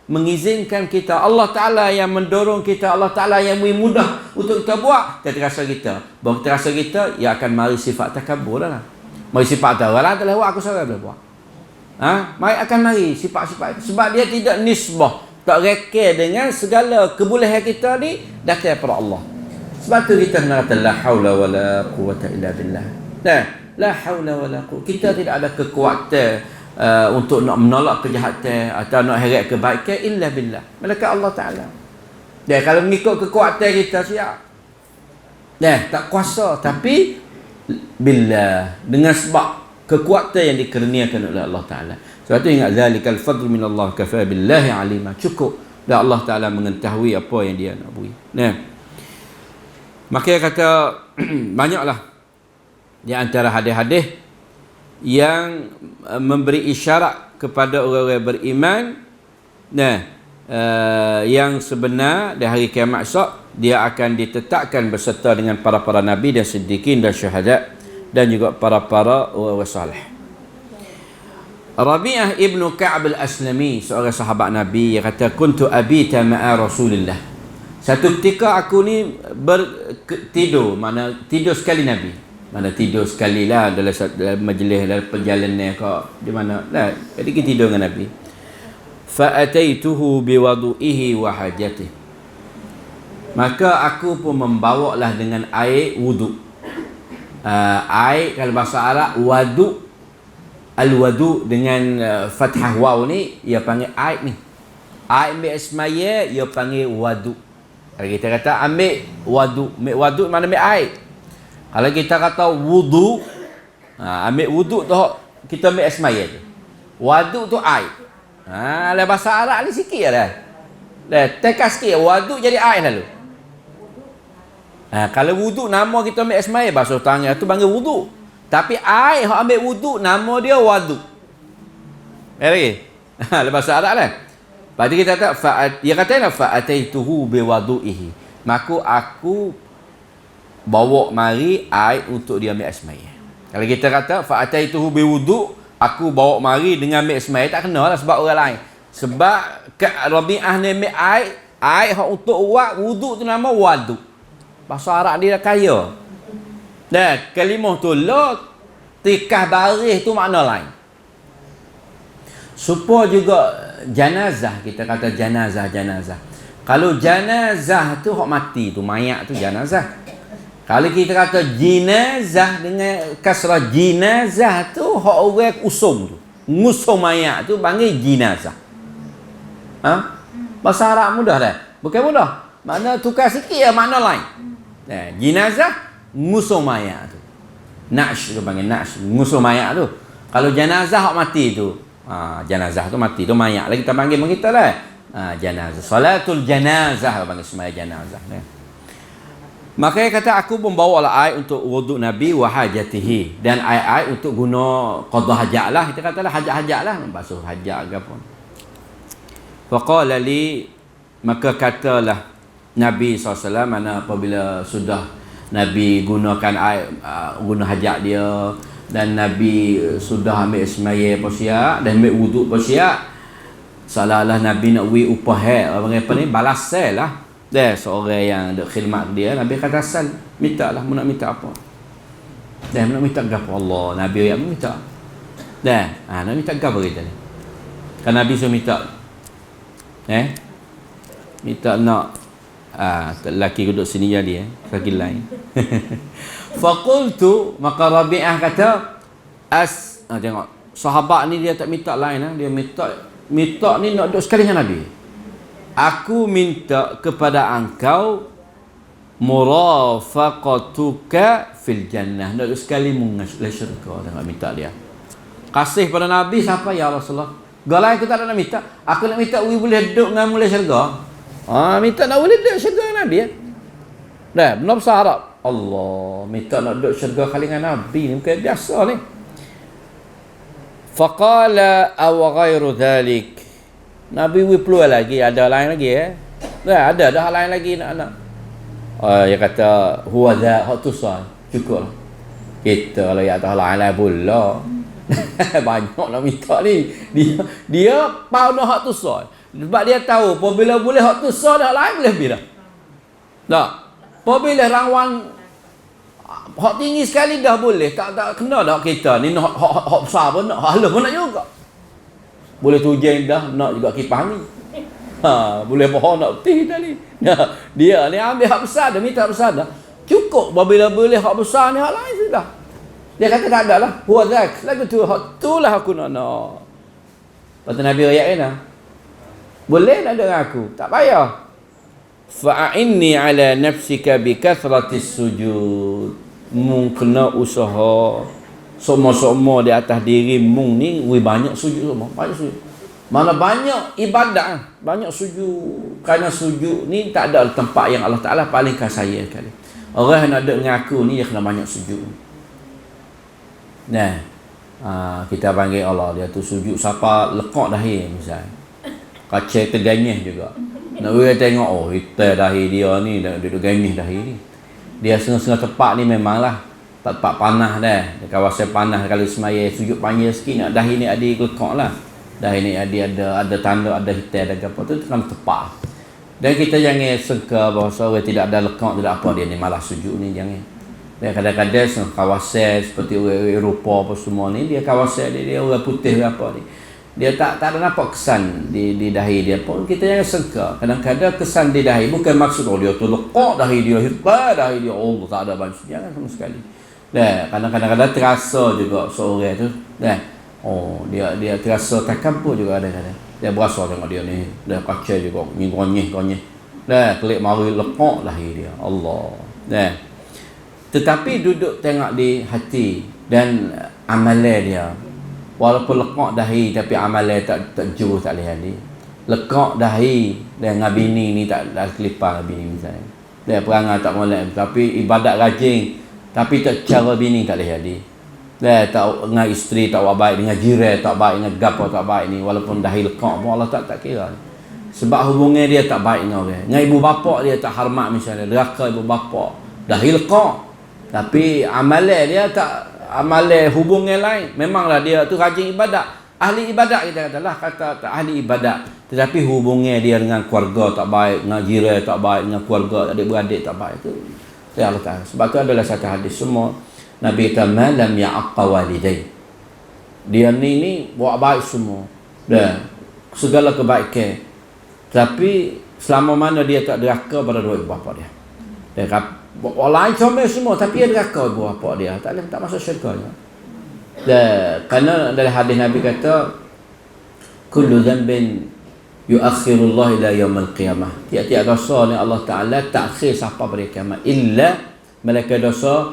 mengizinkan kita, Allah Ta'ala yang mendorong kita, Allah Ta'ala yang beri mudah untuk kita buat. Dia terasa kita, baru terasa kita, ia akan mari sifat takabur lah. Mari sifat tawalah, tak boleh buat, aku seorang boleh buat. Mari akan mari sifat-sifat itu. Sebab dia tidak nisbah, tak reka dengan segala kebolehan kita ni datang daripada Allah. Sebab tu kita kata la haula wala quwwata illa billah. La haula wala quwwata. Kita tidak ada kekuatan untuk nak menolak kejahatan atau nak heret kebaikan illa billah. Malaikat Allah Taala. Kalau mengikut kekuatan kita siap. Tak kuasa tapi billah, dengan sebab kekuatan yang dikurniakan oleh Allah Taala. Sebab tu ingat zalikal fadlu minallah kafa billahi alima. Cukup dah Allah Taala mengetahui apa yang dia nak beri. Maka dia kata banyaklah di antara hadis-hadis yang memberi isyarat kepada orang-orang beriman yang sebenar di hari kiamat esok dia akan ditetapkan berserta dengan para-para nabi dan siddiqin dan syuhada dan juga para-para orang salih. Rabi'ah ibnu Ka'b al-Aslami, seorang sahabat Nabi, dia kata kuntu abita ma'a Rasulillah. Satu ketika aku ni tidur, mana tidur sekali Nabi. Mana tidur sekali lah dalam majlis, dalam perjalanan ke di mana lah. Jadi kita tidur dengan Nabi. Fa'ataituhu biwadu'ihi wa hajatihi. Maka aku pun membawalah dengan air wudu. Air kalau bahasa Arab wadu, al-wadu dengan fathah waw ni ia panggil air ni. Air ambil semaya ia panggil wadu. Kalau kita kata ambil wadu mana ambil air. Kalau kita kata wudu, ambil wudu tu kita ambil semaya tu. Wadu tu air. Dalam bahasa Arab ni sikit dah. Tekas sikit wadu jadi air lalu. Kalau wudu nama kita ambil semaya basuh tangan tu panggil wudu. Tapi air hak ambil wudu nama dia wadu. Lagi. Dalam bahasa Arab lah. Lepas tu kita kata, dia kata fa'ataituhu biwadu'ihi. Maka aku bawa mari air untuk dia ambil semaya. Kalau kita kata fa'ataituhu biwudu', aku bawa mari dengan ambil semaya, tak kena lah sebab orang lain. Sebab Rabi'ah ni ambil air hak untuk buat wudu' tu nama wadu. Bahasa Arab dia dah kaya. Dan kalimah tu la tikah baris tu makna lain. Supaya juga janazah, kita kata janazah. Kalau janazah tu hak mati tu, mayat tu janazah. Kalau kita kata jinazah dengan kasrah jinazah tu hak orang usung tu. Ngusung mayat tu panggil jinazah. Bahasa Arab mudah dah. Bukan mudah. Makna tukar sikit ya makna lain. Jinazah ngusung mayat tu. Naksh tu panggil naksh, ngusung mayat tu. Kalau janazah hak mati tu, janazah tu mati tu mayat lagi kita panggil kita lah. Janazah, salatul janazah panggil semaya janazah. Makanya kata aku membawalah air untuk wuduk Nabi wa hajatihi, dan air untuk guna qada hajat lah, kita katalah hajat-hajat lah, basuh hajat ke apa. Faqala li, maka katalah Nabi SAW, mana apabila sudah Nabi gunakan air, guna hajat dia, dan Nabi sudah ambil semaya posiak dan ambil wuduk posiak, seolah-olah Nabi nak beri upah apa ni, balasai lah seorang yang ada khidmat dia. Nabi kata asal minta lah, nak minta apa nak minta apa Allah, Nabi yang minta nak minta apa kita ni, kan Nabi suruh minta minta nak lelaki duduk sini jadi kaki lain. Faqultu, maka Rabi'ah kata, tengok, sahabat ni dia tak minta lain, dia minta ni nak duduk sekali dengan Nabi. Aku minta kepada engkau murafaqatuka fil jannah, nak duduk sekali mengasih syurga. Tengok minta dia. Kasih pada Nabi siapa? Ya Rasulullah. Galai aku tak nak minta. Aku nak minta boleh duduk dengan mulai syurga. Minta nak boleh duduk syurga dengan Nabi. Dah, benar besar Arab. Allah, minta nak duduk syurga kali dengan Nabi ni bukan biasa ni. Faqala aw ghairu dhalik. Nabi peluang lagi, ada lain lagi Dah ada dah lain lagi nak. Dia kata huwa dha hak tu sah. Cukup lah. Kita kalau ya tak lain pula. Banyak nak minta ni. Dia pau nak hak tu sah. Sebab dia tahu apabila boleh hak tu sah dah lain boleh bila. Tak. Apabila rangwan hak tinggi sekali dah boleh, tak kena dah kita ni hak besar pun nak, hak halus pun nak juga. Boleh tujuan dah nak juga kipas ni. Boleh bohong nak putih tadi. Dia ni ambil hak besar dah, minta hak besar dah. Cukup apabila boleh hak besar ni hak lain sudah. Dia kata tak ada lah. Huwa dzak, lagu tu hak tulah aku nak. Lepas Nabi ayat ni. Boleh nak dengan aku, tak payah. Fa'inni ala nafsika bi kathratis sujud. Mung kena usaha semua di atas diri mung ni banyak sujud semua, banyak sujud. Mana banyak ibadat, banyak sujud. Kerana sujud ni tak ada tempat yang Allah Taala palingkan saya sekali. Orang yang nak duduk dengan aku ni dia kena banyak sujud. Nah, kita panggil Allah, dia tu sujud siapa lekak dahi misal. Kacau terganyih juga. Nak tengok kita dahi dia ni duduk ganyih dahi ni. Dia setengah-setengah tempat ni memanglah tempat panah dah. Di kawasan panah kalau semaya sujud panjang sikit nak dahi ni ada lekak lah. Dahi ni ada tanda, ada hitam, ada apa tu kan tepat. Dan kita jangan sangka bahawa orang tidak ada lekak, tidak apa dia ni malah sujud ni, jangan. Dan kadang-kadang kawasan seperti orang Eropah apa semua ni, dia kawasan dia orang putih apa ni. Dia tak ada nampak kesan di dahi dia pun. Kita jangan sangka. Kadang-kadang kesan di dahi bukan maksud dia tu lekak dahi dia, hitam dahi dia. Allah tak ada banyak. Jangan sama sekali. Dan kadang-kadang terasa juga seorang tu. Dan dia terasa takabur juga kadang-kadang. Dia berasa tengok dia ni. Dia kacau juga. Ni gonyeh. Dan kelik mari lekak dahi dia. Allah. Dan tetapi duduk tengok di hati dan amalan dia. Walaupun lekak dahi tapi amalan tak jauh tak boleh jadi. Lekak dahi dengan bini ni tak kelipar bini misalnya. Dia perangai tak molek tapi ibadat rajin tapi tak cara bini tak boleh jadi. Dia tak dengan isteri tak baik, dengan jiran tak baik, dengan gapo tak baik ni walaupun dahi lekak pun Allah tak kira. Sebab hubungan dia tak baik dengan orang. Dengan ibu bapa dia tak hormat misalnya, deraka ibu bapa. Dahi lekak tapi amalan dia tak, amalan hubungan lain. Memanglah dia tu rajin ibadat, ahli ibadat kita kata tak ahli ibadat, tetapi hubungan dia dengan keluarga tak baik, dengan jiran tak baik, dengan keluarga adik-beradik tak baik tu. Ya Allah Ta'ala. Sebab tu adalah satu hadis semua Nabi kata malam ya'aqqa walidai. Dia ni buat baik semua. Dan segala kebaikan. Tapi selama mana dia tak deraka pada dua ibu bapa dia. Dia orang lain comel semua tapi dia deraka ibu bapa dia. Tak masuk syurga. Kerana dari hadis Nabi kata kullu dhanbin yuakhirullah ila yaumil qiyamah. Tiap-tiap dosa ni Allah Taala takhir sampai pada kiamat illa malaikat dosa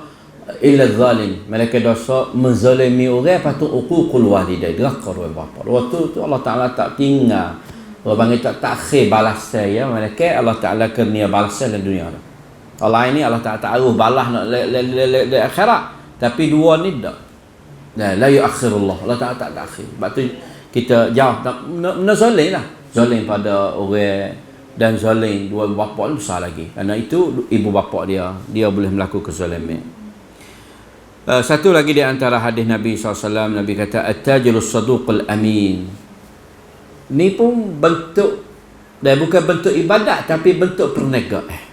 illa zalim. Malaikat dosa menzalimi orang patut uququl walidain, deraka ibu bapa. Waktu tu Allah Taala tak tinggal. Orang panggil tak takhir balasan ya malaikat. Allah Taala kurnia balasan dalam dunia. Allah ini Allah tak taruh balas nak le akhirat, tapi dua ni dak. La yuakhirullah. Allah tak takhir. Sebab tu kita jauh nak zalim lah. Zalim pada orang dan zalim dua bapa ni besar lagi. Kerana itu ibu bapa dia boleh melakukan kezaliman. Satu lagi di antara hadis Nabi SAW, Nabi kata at-tajirus saduqul amin. Ni pun bentuk, dan bukan bentuk ibadat tapi bentuk perniagaan.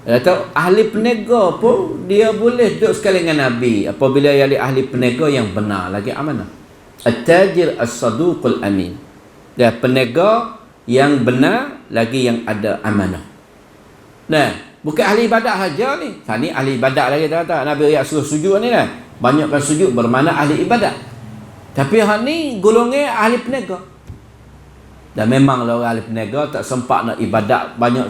Atau ahli peniaga pun dia boleh duduk sekali dengan Nabi apabila dia ahli peniaga yang benar lagi amanah. At-tajir as-saduqul amin. Dia peniaga yang benar lagi yang ada amanah. Nah, Bukan ahli ibadat saja ni. Ni ahli ibadat lagi tak. Nabi ayat suruh sujud ni lah. Banyakkan sujud bermakna ahli ibadat. Tapi hak ni golongan ahli peniaga. Dan memanglah orang ahli peniaga tak sempat nak ibadat banyak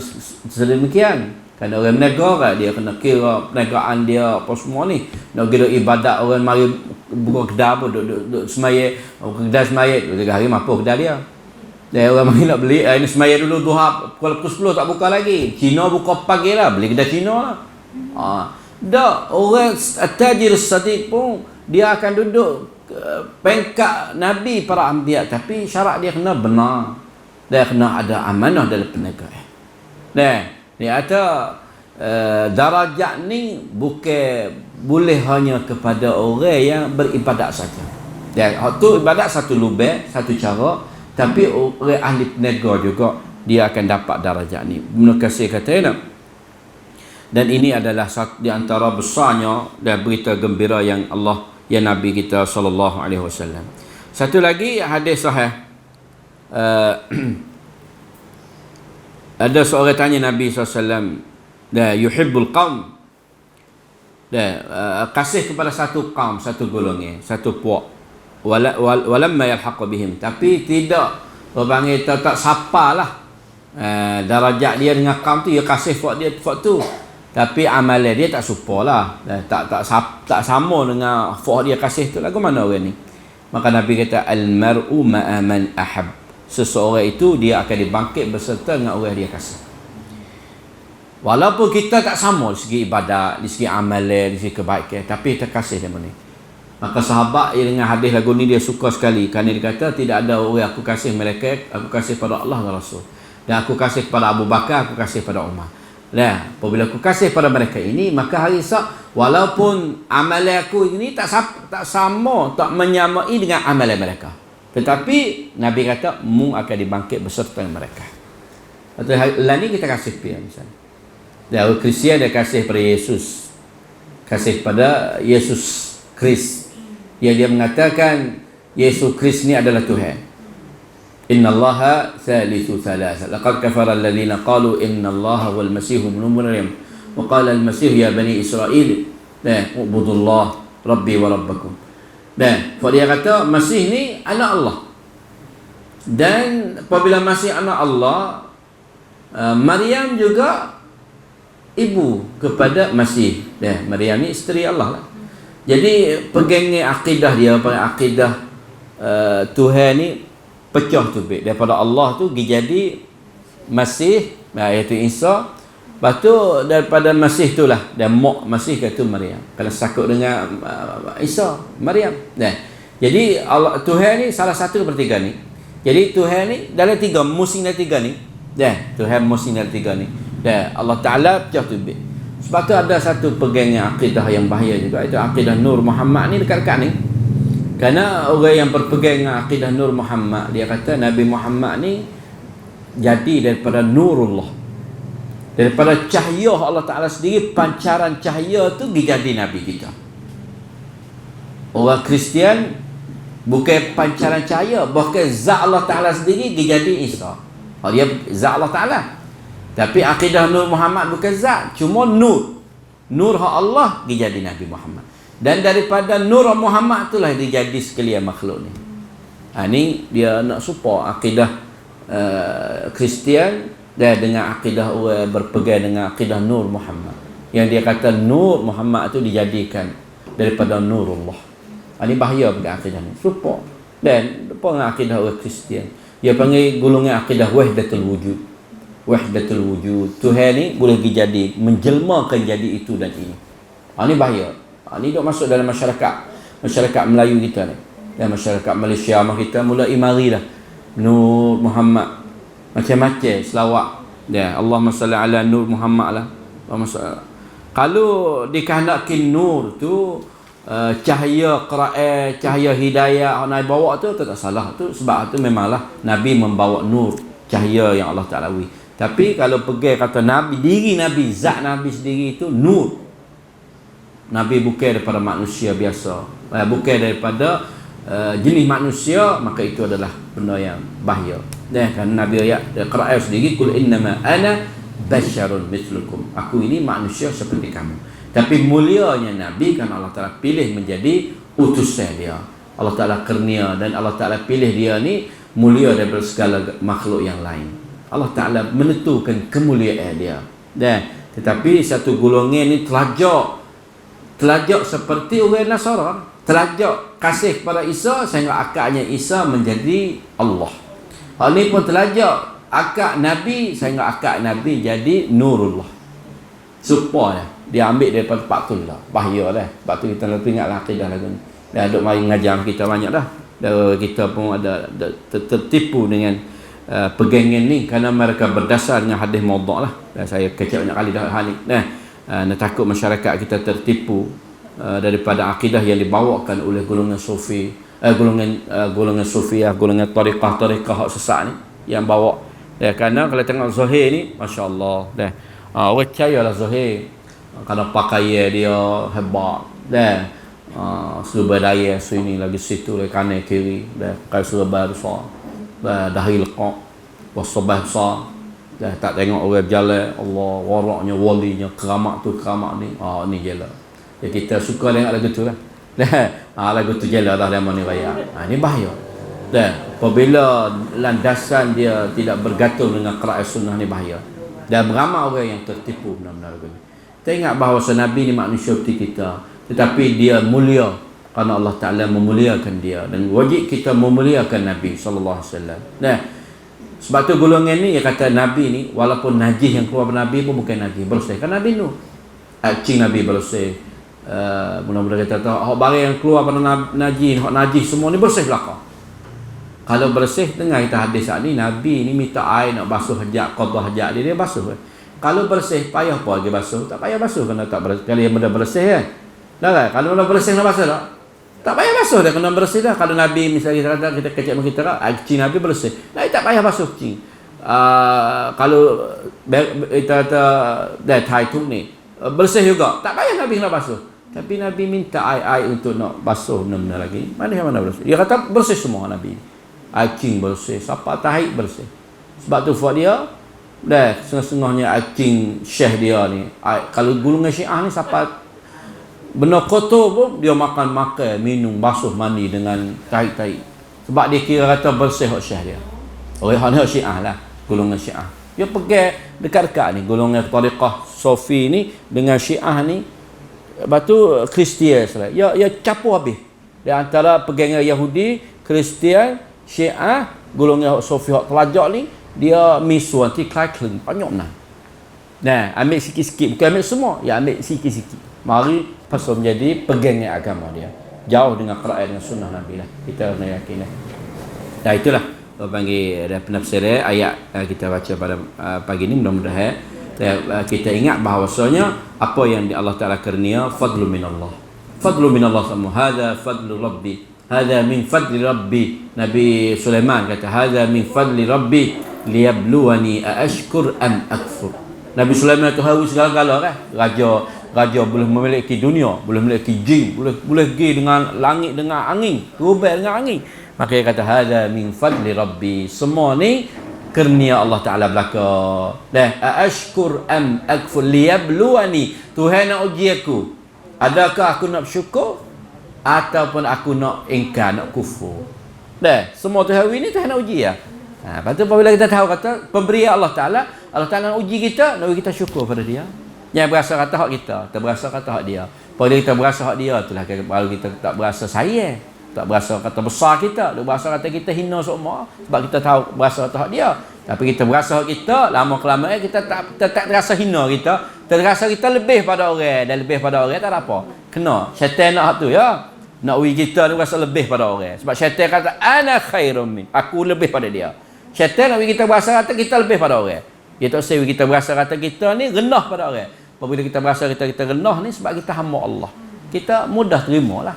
sedemikian. Kerana orang peniaga kan, dia kena kira perniagaan dia apa semua ni. Nak kira ibadat orang mari buka kedai pun duduk semaya, kedai semaya 3 hari mampu kedai dia. Dan orang mari nak beli, ini semaya dulu duha pukul 10 tak buka lagi. Cina buka pagi lah, beli kedai Cina lah. Dak, orang tajir sadiq pun dia akan duduk pengkat Nabi para anbiya, tapi syarat dia kena benar. Dia kena ada amanah dalam perniagaan. Dia kata darajat ni bukan boleh hanya kepada orang yang beribadat saja. Tu ibadat satu lubang, satu cara, tapi orang ahli peniaga juga dia akan dapat darajat ni. Ibnu Katsir kata nak. Dan ini adalah satu di antara besarnya dan berita gembira yang Nabi kita sallallahu alaihi wasallam. Satu lagi hadis sahih. Ada seorang tanya Nabi SAW, yuhibbul qaum, kasih kepada satu kaum, satu golongan, satu puak, walamma yalhaq bihim, tapi tidak berpanggil tak sapalah darajat dia dengan kaum tu, dia kasih puak dia puak tu, tapi amalan dia tak serupalah, tak sama dengan puak dia kasih tu. Lagu mana orang ni? Maka Nabi kata al-mar'u ma'a man ahab. Seseorang itu dia akan dibangkit berserta dengan orang dia kasih. Walaupun kita tak sama dari segi ibadat, dari segi amalan, dari segi kebaikan, tapi kita kasih dia ni. Maka sahabat dengan hadis lagu ni dia suka sekali, kerana dia kata tidak ada orang aku kasih mereka, aku kasih pada Allah dan Rasul. Dan aku kasih kepada Abu Bakar, aku kasih pada Umar. Apabila aku kasih pada mereka ini, maka hari esok walaupun amalan aku ini tak sama, tak menyamai dengan amalan mereka, tetapi Nabi kata mu akan dibangkit beserta dengan mereka. Atau lah ni kita kasih dia misalnya. Orang Kristian dia kasih pada Yesus, kasih pada Yesus Kristus. Dia mengatakan Yesus Kristus ni adalah Tuhan. Innallaha thalithu thalatha. Laqad kafara alladhina qalu innallaha wal masih ibn Maryam. Wa qala al masih ya bani Israil, ubudullah rabbi wa rabbakum. Dia kata Masih ni anak Allah. Dan apabila Masih anak Allah, Maryam juga ibu kepada Masih. Maryam ni isteri Allah lah. Jadi pegangnya akidah dia, akidah Tuhan ni pecah tu daripada Allah tu jadi Masih, iaitu Isa. Lepas tu daripada Masih tu lah, dan mak Masih kata Maryam, kerana sakut dengan Isa, Maryam. Jadi Allah Tuhan ni salah satu daripada 3 ni. Jadi Tuhan ni dalam 3 musim dalam 3 ni. Tuhan musim dalam 3 ni. Allah Taala pecah tu. Sebab tu ada satu pegangnya akidah yang bahaya juga, itu akidah Nur Muhammad ni dekat-dekat ni. Kerana orang yang berpegang dengan akidah Nur Muhammad, dia kata Nabi Muhammad ni jadi daripada Nurullah, daripada cahaya Allah Ta'ala sendiri. Pancaran cahaya tu jadi Nabi kita. Orang Kristian bukan pancaran cahaya, bahkan zat Allah Ta'ala sendiri jadi Isa. Dia zat Allah Ta'ala. Tapi akidah Nur Muhammad bukan zat, cuma nur. Nur hak Allah jadi Nabi Muhammad. Dan daripada Nur Muhammad itulah dia jadi sekalian makhluk ni. Ni dia nak support akidah Kristian dengan akidah orang berpegang dengan akidah Nur Muhammad, yang dia kata Nur Muhammad tu dijadikan daripada Nurullah. Ini bahaya pada akidah ni. Support. Dan dengan akidah orang Kristian, dia panggil golongan akidah wahdatul wujud. Wahdatul wujud. Tuhan ni boleh jadi menjelmakan jadi itu dan ini. Ini bahaya. Ini dok masuk dalam masyarakat Melayu kita ni. Dan masyarakat Malaysia kita mulai marilah Nur Muhammad, macam-macam selawat. Allahumma salli ala Nur Muhammad lah. Kalau dikehendaki nur tu cahaya Quran, cahaya hidayah Nabi bawa tu tak salah tu, sebab tu memanglah Nabi membawa nur, cahaya yang Allah Ta'ala wi. Tapi kalau pergi kata Nabi, diri Nabi, zat Nabi sendiri itu nur. Nabi bukan daripada manusia biasa, bukan daripada jenis manusia, maka itu adalah benda yang bahaya. Kan Nabi ayat Quran sendiri, kul innama ana basyarun mithlukum. Aku ini manusia seperti kamu. Tapi mulianya Nabi kan Allah Ta'ala pilih menjadi utusan dia. Allah Ta'ala kurnia dan Allah Ta'ala pilih dia ni mulia daripada segala makhluk yang lain. Allah Ta'ala menentukan kemuliaan dia. Dan tetapi satu golongan ni telajak seperti orang Nasara, telajak kasih kepada Isa sehingga akaknya Isa menjadi Allah. Hal ni pun telajak akak Nabi sehingga akak Nabi jadi Nurullah. Supaya dia ambil daripada Patullah. Bahaya dah. Sebab tu kita nak ingatlah akidah lagu ni. Dah duk mari mengajar kita banyak dah. Kita pun ada tertipu dengan pegangan ni kerana mereka berdasar dengan hadis maudhu' lah. Dan saya kecap banyak kali dah hal ni. Nak takut masyarakat kita tertipu daripada akidah yang dibawakan oleh golongan sufi, golongan sufiah, golongan tariqah hak sesat ni yang bawa. Kerana kalau tengok zahir ni, masya-Allah dah. Orang percayalah zahir kerana pakaian dia hebat dah. Serba daya sini lagi situ lagi kanan kiri dah, pakai serba besar dah, dahi lekat wasabah besar dah, tak tengok orang berjalan Allah waraknya walinya keramat tu keramat ni ni je lah. Kita suka tengok lagu tu lah lagu tu je lah dah lama ni raya. Ni bahaya dah. Apabila landasan dia tidak bergantung dengan Quran sunnah ni bahaya. Dan beramai orang yang tertipu benar-benar lagu ni. Kita ingat bahawa Nabi ni manusia seperti kita, tetapi dia mulia kerana Allah Ta'ala memuliakan dia, dan wajib kita memuliakan Nabi SAW. Nah, sebab tu golongan ni yang kata Nabi ni walaupun najis yang keluar dari Nabi pun bukan najis, bersih. Kan Nabi tu cing Nabi bersih. Mudah-mudahan kita tahu hak barang yang keluar pada najis, hak najis semua ni bersih belaka. Kalau bersih, dengar kita hadis saat ni, Nabi ni minta air nak basuh hajat, qada hajat dia basuh. Kalau bersih, payah apa lagi basuh? Tak payah basuh kerana tak bersih. Kalau yang benda bersih kan? Dah kan? Kalau benda bersih nak basuh tak? Tak payah basuh dah, kena bersih dah. Kalau Nabi misalnya kita kecek kita cing Nabi bersih. Tak payah basuh cing. Kalau kita kata dah thai tu ni bersih juga, tak payah Nabi nak basuh. Tapi Nabi minta air untuk nak basuh benda lagi. Mana yang mana bersih? Dia kata bersih semua Nabi. Cing bersih, siapa tahi bersih. Sebab tu buat dia dah setengah-setengahnya cing syekh dia ni. Kalau golongan Syiah ni siapa benda kotor pun dia makan, minum, basuh, mandi dengan tahi-tahi. Sebab dia kira kata bersih hak syekh dia. Orang hak Syiah lah, golongan Syiah. Dia pergi dekat-dekat ni golongan tariqah Sufi ni dengan Syiah ni. Lepas tu Kristian salah. Ya campur habis. Di antara pegangan Yahudi, Kristian, Syiah, golongan Sufi hak telajak ni, dia misu anti klaklen banyak nah. Nah, ambil sikit-sikit, bukan ambil semua, ya ambil sikit-sikit. Mari pasal menjadi pegangan agama dia. Jauh dengan Quran dan sunnah Nabi lah. Kita kena yakin lah. Dah itulah panggil ada penafsiran ayat kita baca pada pagi ni. Mudah-mudahan kita ingat bahawasanya apa yang Allah Ta'ala kurnia fadlu minallah. Fadlu minallah sama. Hadza fadlu rabbi. Hadza min fadli rabbi. Nabi Sulaiman kata hadza min fadli rabbi liyabluwani aashkur am akfur. Nabi Sulaiman tu haus segala-gala kan. Raja boleh memiliki dunia, boleh memiliki jin, boleh pergi dengan langit dengan angin, terbang dengan angin. Maka dia kata hadza min fadli rabbi. Semua ni kurnia Allah Ta'ala belaka. Dah aashkur am akfur liyabluwani. Tuhan nak uji aku. Adakah aku nak bersyukur ataupun aku nak ingkar, nak kufur. Dah, semua tu hari ni Tuhan nak uji ya. Lepas tu apabila kita tahu kata pemberian Allah Ta'ala nak uji kita, nak kita syukur pada dia. Jangan berasa kata hak kita, kita berasa kata hak dia. Apabila kita berasa hak dia, itulah kalau kita tak berasa sayang, tak berasa kata besar kita, tak berasa kata kita hina semua sebab kita tahu berasa kata hak dia. Tapi kita berasa hak kita, lama kelamaan kita tak terasa hina kita, terasa kita lebih pada orang, dan lebih pada orang tak ada apa. Kena syaitan nak hak tu ya. Nak uji kita ni rasa lebih pada orang. Sebab syaitan kata ana khairum min, aku lebih pada dia. Syaitan nak uji kita berasa kata kita lebih pada orang. Dia tak usah kita berasa kata kita ni rendah pada orang. Apabila kita berasa kita rendah ni sebab kita hamba Allah. Kita mudah terimalah.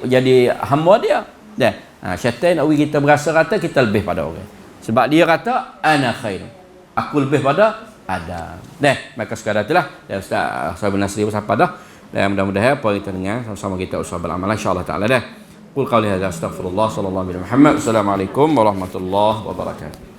Jadi hamba dia. Syaitan nak uji kita berasa kata kita lebih pada orang. Sebab dia kata ana khairum, aku lebih pada Adam. Maka sekadar itulah. Ustaz Sahabat Nasri bersiapa dah. Dan mudah-mudahan apa yang kita dengar sama-sama kita usaha beramal insya-Allah taala dah. Qul qawli hadza astaghfirullah sallallahu alaihi Muhammad. Assalamualaikum warahmatullahi wabarakatuh.